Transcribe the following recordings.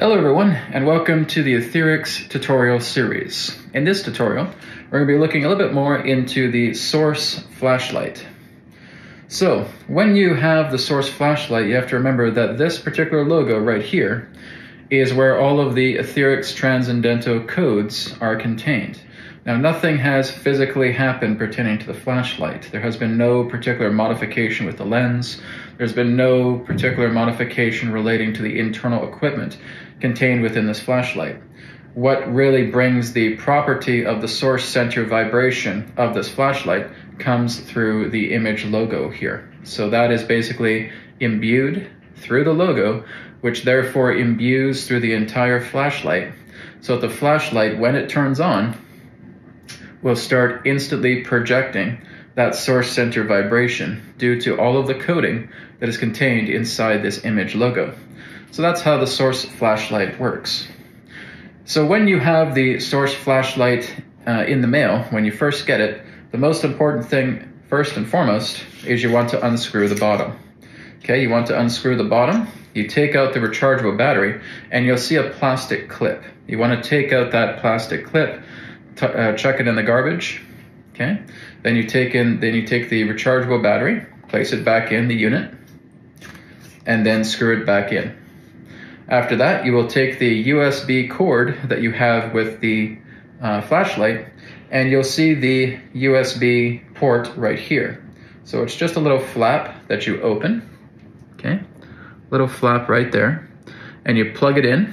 Hello everyone, and welcome to the AetherX tutorial series. In this tutorial, we're going to be looking a little bit more into the source flashlight. So, when you have the source flashlight, you have to remember that this particular logo right here is where all of the AetherX Transcendental codes are contained. Now, nothing has physically happened pertaining to the flashlight. There has been no particular modification with the lens. There's been no particular modification relating to the internal equipment contained within this flashlight. What really brings the property of the source center vibration of this flashlight comes through the image logo here. So that is basically imbued through the logo, which therefore imbues through the entire flashlight. So that the flashlight, when it turns on, will start instantly projecting that source center vibration due to all of the coding that is contained inside this image logo. So that's how the source flashlight works. So when you have the source flashlight in the mail, when you first get it, the most important thing, first and foremost, is you want to unscrew the bottom. Okay, you want to unscrew the bottom, you take out the rechargeable battery, and you'll see a plastic clip. You want to take out that plastic clip, chuck it in the garbage, okay? Then you take the rechargeable battery, place it back in the unit, and then screw it back in. After that, you will take the USB cord that you have with the flashlight, and you'll see the USB port right here. So it's just a little flap that you open, okay? Little flap right there, and you plug it in.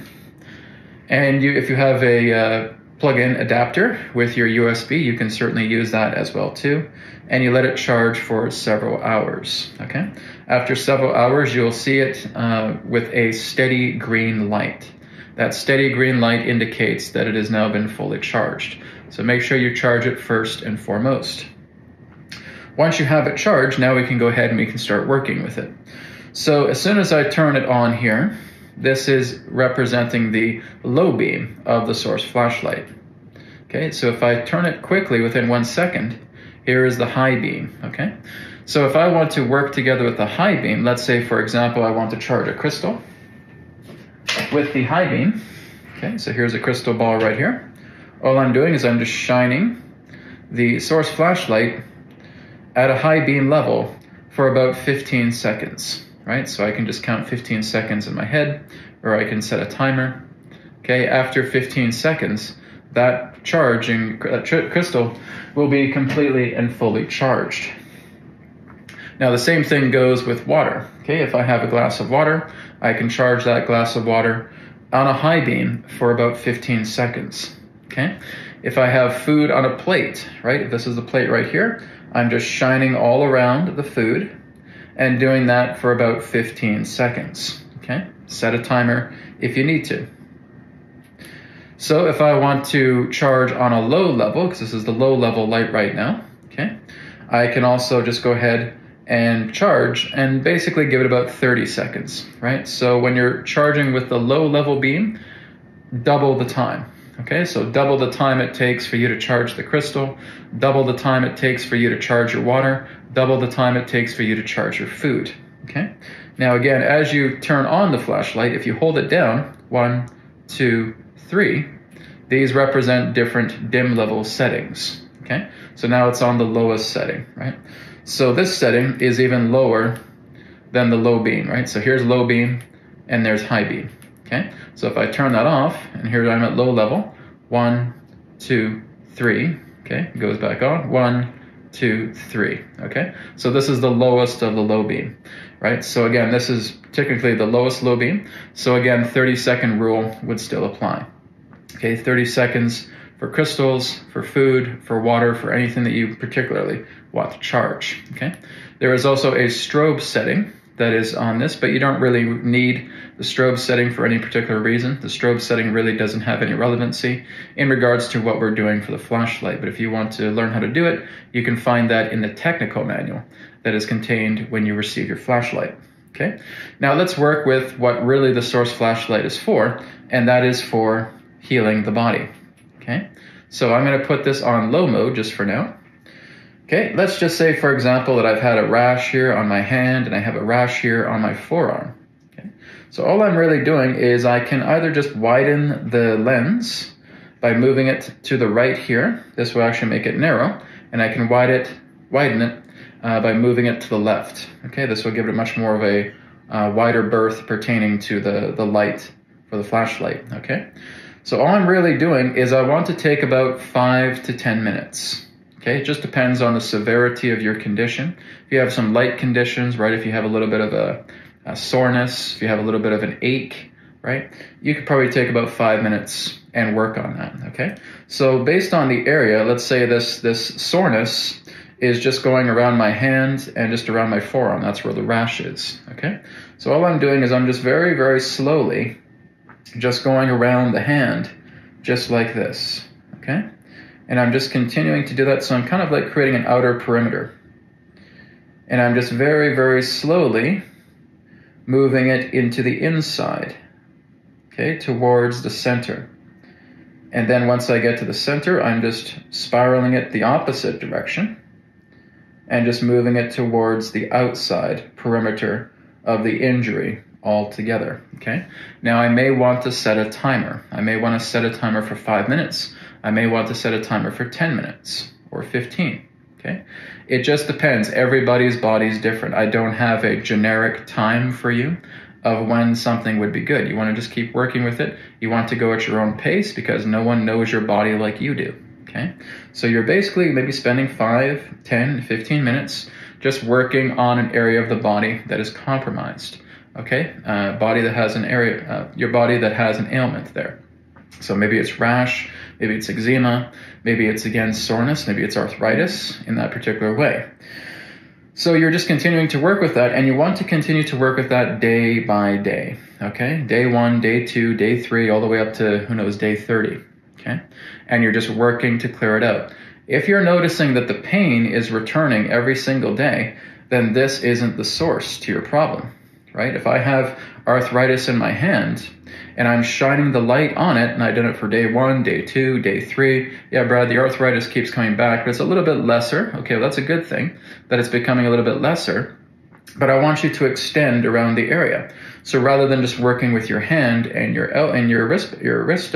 And if you have a plug-in adapter with your USB, you can certainly use that as well too. And you let it charge for several hours, okay? After several hours, you'll see it with a steady green light. That steady green light indicates that it has now been fully charged. So make sure you charge it first and foremost. Once you have it charged, now we can go ahead and we can start working with it. So as soon as I turn it on here, this is representing the low beam of the source flashlight. Okay, so if I turn it quickly within 1 second, here is the high beam, okay? So if I want to work together with the high beam, let's say, for example, I want to charge a crystal with the high beam. Okay, so here's a crystal ball right here. All I'm doing is I'm just shining the source flashlight at a high beam level for about 15 seconds. Right, so I can just count 15 seconds in my head, or I can set a timer. Okay, after 15 seconds, that charging crystal will be completely and fully charged. Now the same thing goes with water. Okay, if I have a glass of water, I can charge that glass of water on a high beam for about 15 seconds. Okay, if I have food on a plate, right, if this is the plate right here, I'm just shining all around the food and doing that for about 15 seconds, okay? Set a timer if you need to. So if I want to charge on a low level, because this is the low level light right now, okay? I can also just go ahead and charge and basically give it about 30 seconds, right? So when you're charging with the low level beam, double the time. Okay, so double the time it takes for you to charge the crystal, double the time it takes for you to charge your water, double the time it takes for you to charge your food, okay? Now again, as you turn on the flashlight, if you hold it down, 1, 2, 3, these represent different dim level settings, okay? So now it's on the lowest setting, right? So this setting is even lower than the low beam, right? So here's low beam and there's high beam. Okay, so if I turn that off, and here I'm at low level, 1, 2, 3, okay, it goes back on, 1, 2, 3, okay? So this is the lowest of the low beam, right? So again, this is technically the lowest low beam. So again, 30-second rule would still apply. Okay, 30 seconds for crystals, for food, for water, for anything that you particularly want to charge, okay? There is also a strobe setting that is on this, but you don't really need the strobe setting for any particular reason. The strobe setting really doesn't have any relevancy in regards to what we're doing for the flashlight, but if you want to learn how to do it, you can find that in the technical manual that is contained when you receive your flashlight, okay? Now let's work with what really the source flashlight is for, and that is for healing the body, okay? So I'm gonna put this on low mode just for now. Okay, let's just say, for example, that I've had a rash here on my hand and I have a rash here on my forearm. Okay? So all I'm really doing is I can either just widen the lens by moving it to the right here. This will actually make it narrow, and I can widen it by moving it to the left. Okay, this will give it much more of a wider berth pertaining to the light for the flashlight. Okay, so all I'm really doing is I want to take about 5 to 10 minutes. Okay, it just depends on the severity of your condition. If you have some light conditions, right, if you have a little bit of a soreness, if you have a little bit of an ache, right, you could probably take about 5 minutes and work on that, okay? So based on the area, let's say this soreness is just going around my hand and just around my forearm. That's where the rash is, okay? So all I'm doing is I'm just very, very slowly just going around the hand just like this, okay? And I'm just continuing to do that, so I'm kind of like creating an outer perimeter. And I'm just very, very slowly moving it into the inside, okay, towards the center. And then once I get to the center, I'm just spiraling it the opposite direction and just moving it towards the outside perimeter of the injury altogether, okay? Now I may want to set a timer. I may want to set a timer for 5 minutes. I may want to set a timer for 10 minutes or 15, okay? It just depends. Everybody's body is different. I don't have a generic time for you of when something would be good. You want to just keep working with it. You want to go at your own pace because no one knows your body like you do, okay? So you're basically maybe spending 5, 10, 15 minutes just working on an area of the body that is compromised, okay? Body that has an area, your body that has an ailment there. So maybe it's rash, maybe it's eczema, maybe it's, again, soreness, maybe it's arthritis in that particular way. So you're just continuing to work with that, and you want to continue to work with that day by day, okay? Day 1, day 2, day 3, all the way up to, who knows, day 30, okay? And you're just working to clear it out. If you're noticing that the pain is returning every single day, then this isn't the source to your problem, right? If I have arthritis in my hand, and I'm shining the light on it, and I did it for day 1, day 2, day 3. Yeah, Brad, the arthritis keeps coming back, but it's a little bit lesser. Okay, well, that's a good thing, that it's becoming a little bit lesser. But I want you to extend around the area. So rather than just working with your hand and your wrist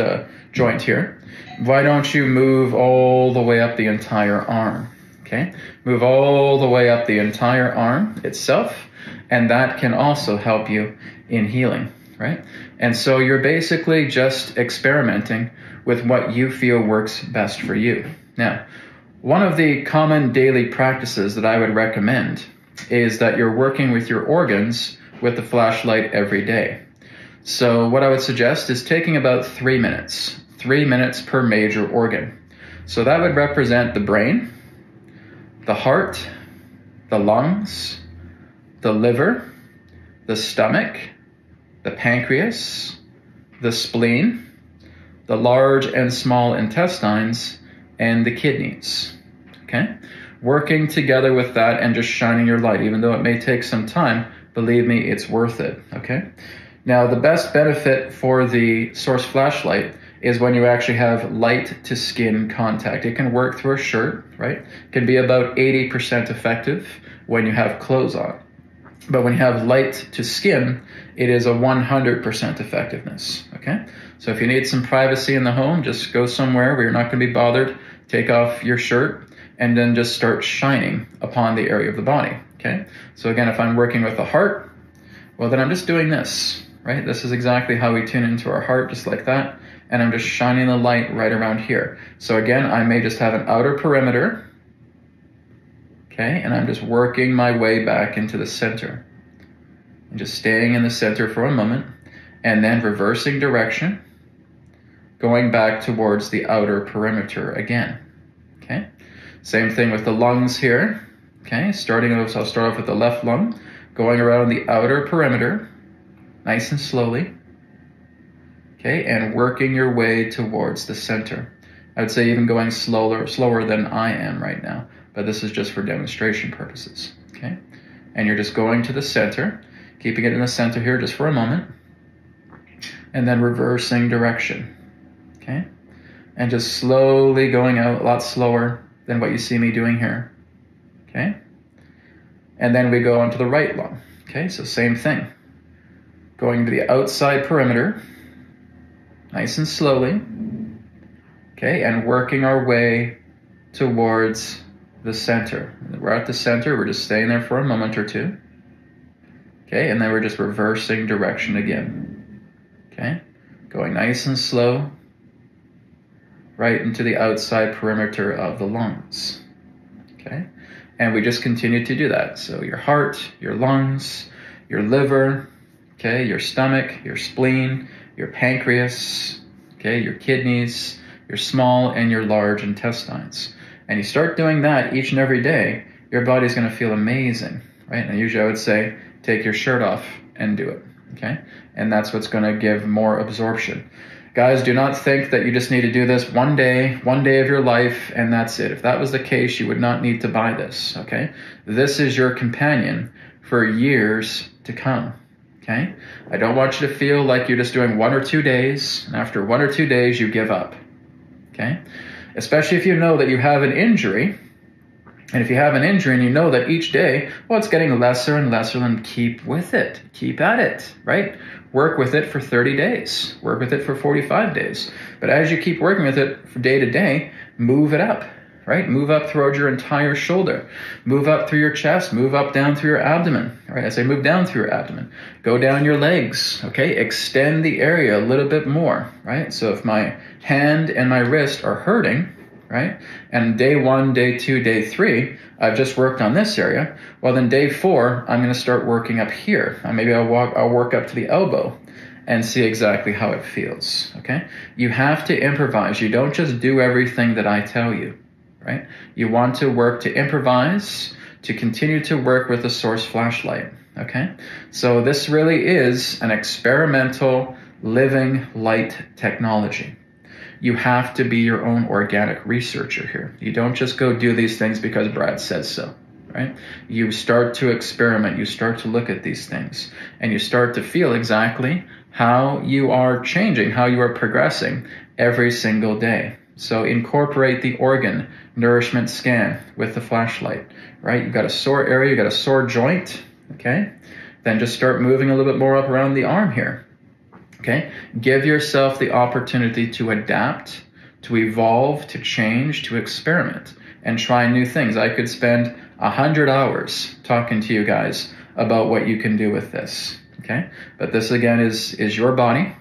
joint here, why don't you move all the way up the entire arm? Okay, move all the way up the entire arm itself, and that can also help you in healing, right? And so you're basically just experimenting with what you feel works best for you. Now, one of the common daily practices that I would recommend is that you're working with your organs with the flashlight every day. So what I would suggest is taking about 3 minutes per major organ. So that would represent the brain, the heart, the lungs, the liver, the stomach, the pancreas, the spleen, the large and small intestines, and the kidneys, okay? Working together with that and just shining your light, even though it may take some time, believe me, it's worth it, okay? Now, the best benefit for the Source flashlight is when you actually have light to skin contact. It can work through a shirt, right? It can be about 80% effective when you have clothes on. But when you have light to skin, it is a 100% effectiveness, okay? So if you need some privacy in the home, just go somewhere where you're not going to be bothered, take off your shirt, and then just start shining upon the area of the body, okay? So again, if I'm working with the heart, well, then I'm just doing this, right? This is exactly how we tune into our heart, just like that. And I'm just shining the light right around here. So again, I may just have an outer perimeter, okay, and I'm just working my way back into the center. And just staying in the center for a moment, and then reversing direction, going back towards the outer perimeter again, okay? Same thing with the lungs here, okay? So I'll start off with the left lung, going around the outer perimeter, nice and slowly, okay, and working your way towards the center. I would say even going slower than I am right now, but this is just for demonstration purposes, okay? And you're just going to the center, keeping it in the center here just for a moment, and then reversing direction, okay? And just slowly going out, a lot slower than what you see me doing here, okay? And then we go onto the right lung, okay? So same thing. going to the outside perimeter, nice and slowly, okay, and working our way towards the center. We're at the center, we're just staying there for a moment or two, okay, and then we're just reversing direction again, okay, going nice and slow, right into the outside perimeter of the lungs, okay, and we just continue to do that. So your heart, your lungs, your liver, okay, your stomach, your spleen, your pancreas, okay, your kidneys, your small and your large intestines. And you start doing that each and every day, your body's going to feel amazing, right? And usually I would say, take your shirt off and do it, okay? And that's what's going to give more absorption. Guys, do not think that you just need to do this one day of your life, and that's it. If that was the case, you would not need to buy this, okay? This is your companion for years to come, okay? I don't want you to feel like you're just doing 1 or 2 days, and after 1 or 2 days, you give up, okay? Especially if you know that you have an injury, and if you have an injury and you know that each day, well, it's getting lesser and lesser, then keep with it. Keep at it, right? Work with it for 30 days. Work with it for 45 days. But as you keep working with it from day to day, move it up, right? Move up throughout your entire shoulder. Move up through your chest. Move up down through your abdomen, right? I say move down through your abdomen. Go down your legs, okay? Extend the area a little bit more, right? So if my hand and my wrist are hurting, right? And day 1, day 2, day 3, I've just worked on this area. Well, then day 4, I'm going to start working up here. Maybe I'll work up to the elbow and see exactly how it feels, okay? You have to improvise. You don't just do everything that I tell you, right? You want to work to improvise, to continue to work with the source flashlight, okay? So this really is an experimental living light technology. You have to be your own organic researcher here. You don't just go do these things because Brad says so, right? You start to experiment, you start to look at these things, and you start to feel exactly how you are changing, how you are progressing every single day. So incorporate the organ nourishment scan with the flashlight, right? You've got a sore area, you've got a sore joint, okay? Then just start moving a little bit more up around the arm here. Okay, give yourself the opportunity to adapt, to evolve, to change, to experiment, and try new things. I could spend 100 hours talking to you guys about what you can do with this, okay? But this, again, is your body,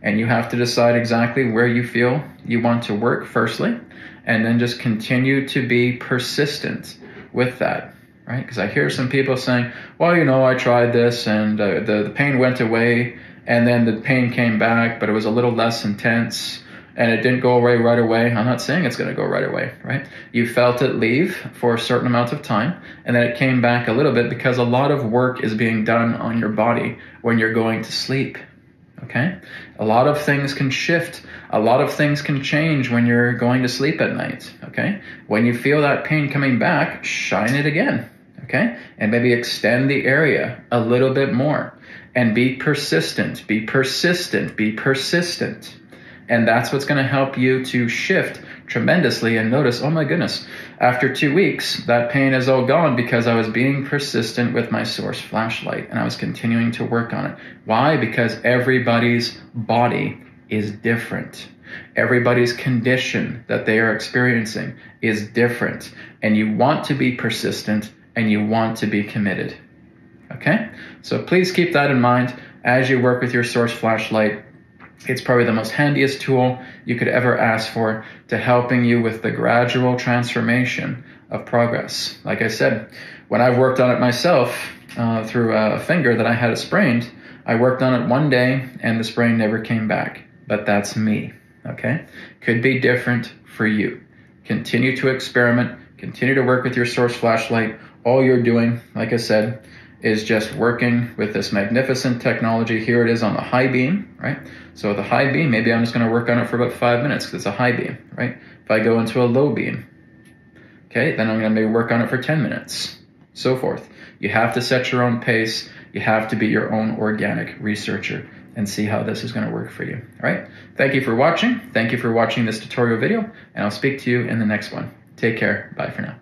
and you have to decide exactly where you feel you want to work firstly, and then just continue to be persistent with that, right? Because I hear some people saying, well, you know, I tried this, and the pain went away, and then the pain came back, but it was a little less intense, and it didn't go away right away. I'm not saying it's going to go right away, right? You felt it leave for a certain amount of time, and then it came back a little bit because a lot of work is being done on your body when you're going to sleep, okay? A lot of things can shift. A lot of things can change when you're going to sleep at night, okay? When you feel that pain coming back, shine it again, okay? And maybe extend the area a little bit more. And be persistent, be persistent, be persistent. And that's what's going to help you to shift tremendously and notice, oh my goodness, after 2 weeks, that pain is all gone because I was being persistent with my source flashlight and I was continuing to work on it. Why? Because everybody's body is different. Everybody's condition that they are experiencing is different. And you want to be persistent and you want to be committed. Okay, so please keep that in mind as you work with your source flashlight. It's probably the most handiest tool you could ever ask for to helping you with the gradual transformation of progress. Like I said, when I've worked on it myself through a finger that I had sprained, I worked on it one day and the sprain never came back. But that's me, okay? Could be different for you. Continue to experiment, continue to work with your source flashlight. All you're doing, like I said, is just working with this magnificent technology. Here it is on the high beam, right? So the high beam, maybe I'm just going to work on it for about 5 minutes because it's a high beam, right? If I go into a low beam, okay, then I'm going to maybe work on it for 10 minutes, so forth. You have to set your own pace. You have to be your own organic researcher and see how this is going to work for you, all right? Thank you for watching. Thank you for watching this tutorial video, and I'll speak to you in the next one. Take care. Bye for now.